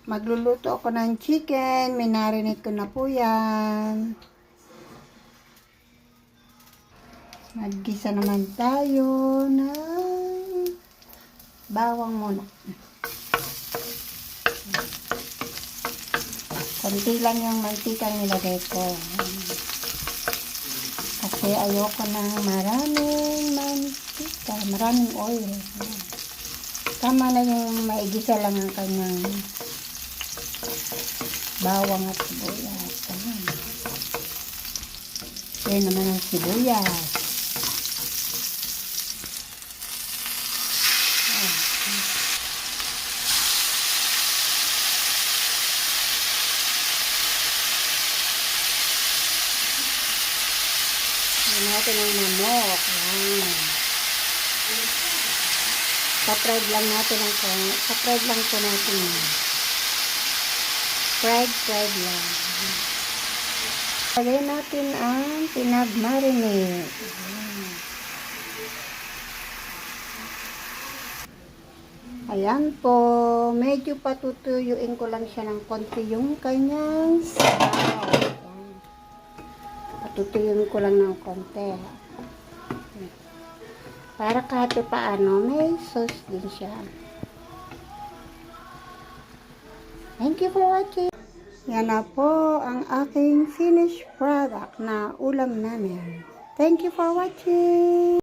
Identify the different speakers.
Speaker 1: Magluluto ako ng chicken. Minarinate ko na po yan. Maggisa naman tayo ng bawang muna. Konti lang yung mantika nilagay ko. Kasi ayoko ng maraming mantika, maraming oil. Tama na yung maigisa lang ang kanyang bawang at sibuyas. Yan naman ang sibuyas. Yan natin ang manok. Sa-fried lang natin sa-fried lang po natin. Fried lang. Lagay natin ang pinag-marinate. Ayan po. Medyo patutuyuin ko lang siya ng konti yung kanyang sabaw. Patutuyuin ko lang ng konti. Para kahit paano, may sauce din siya. Thank you for watching. Yan na po ang aking finished product na ulam namin. Thank you for watching.